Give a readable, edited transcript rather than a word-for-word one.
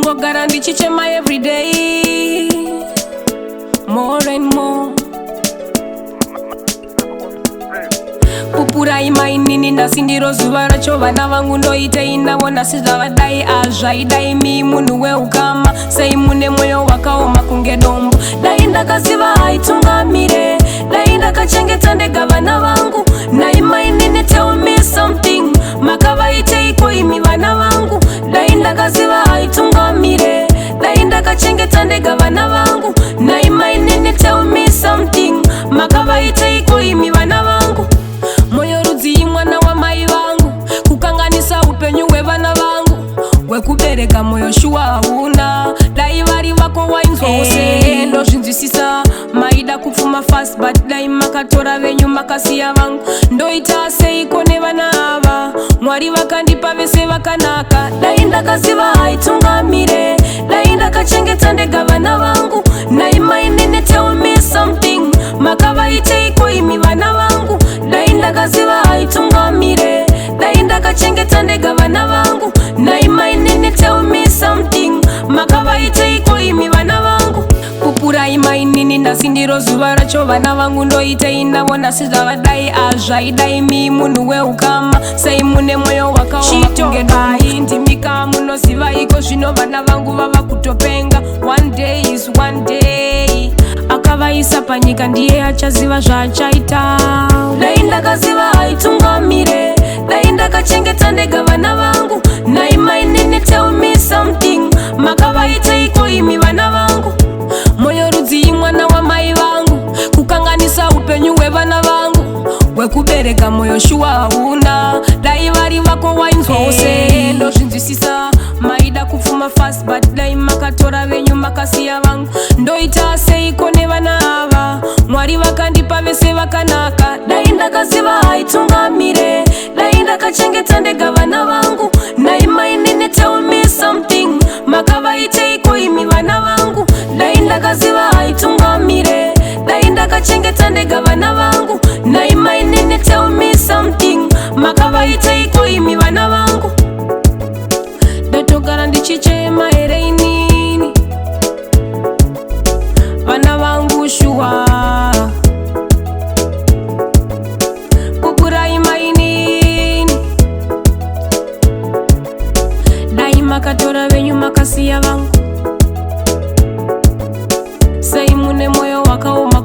ndotogara ndichichema everyday more and more. Pupurai mainini ndasindiro zuva racho vana vangu ndoitei navo nasizvavadai azvaidai mi munhu weukama sei mune mwoyo wakaoma kunge dombo. Dai ndakaziva haitungamire, dai ndakachengeta ndega vana vangu. Nai mainini tell me something, makavaiteiko imi vana vangu. Dai ndakaziva haitungamire, dai ndakachengeta ndega vana vangu. Nai mainini tell me something, makavaiteiko imi vana vangu. Moyo rudzi mwana wa mai vangu, kukanganisa upenyu hwevana vangu. Wekubereka moyo shuwa hauna, dai vari vako wainzwa ose ndozvinzwisisa. Maida kupfuma fast but dai makatora venyu makasiya vangu. Ndoita seiko nevana ava, Mwari vakandipa vese vakanaka. Dai ndakaziva haitungamire, dai ndakachengeta ndega vana vangu. Nai mainini tell me something, makavaiteiko imi vana vangu. Dai ndakaziva haitungamire, dai ndakachengeta ndega vana vangu. Nai mainini tell me something, makavaiteiko imi vana vangu. Pupurai mainini ndasindiro zuva racho vana vangu ndoitei navo nasizvavadai azvaidai mi munhu weukama sei mune mwoyo wakaoma kunge dai ndimika munoziva iko zvino vana vangu vava kutopenga. One day is one day, akavaisa panyika ndiye achaziva zvaachaita. Dai ndakaziva haitungamire, dai ndakachengeta ndega vana vangu. Nai mainini tell me something, makavaiteiko imi vana vangu. Moyo rudzi mwana wa mai vangu, kukanganisa upenyu hwevana vangu. Wekubereka moyo shuwa hauna, dai vari vako wainzwa ose ndozvinzwisisa. Maida kupfuma fast but dai makatora venyu makasiya vangu. Ndoita seiko nevana ava, Mwari vakandipa vese vakanaka. Dai ndakaziva haitungamire, dai ndakachengeta ndega vana vangu. Nai mainini tell me something, makavaiteiko imi vana vangu. Dai ndakaziva haitungamire, dai ndakachengeta ndega vana vangu. Nai mainini tell me something, makavaiteiko imi vana vangu. Ndotogara ndichichema here inini vana vangu shuwa. Pupurai mainini, dai makatora venyu makasiya vangu sei mune mwoyo wakaoma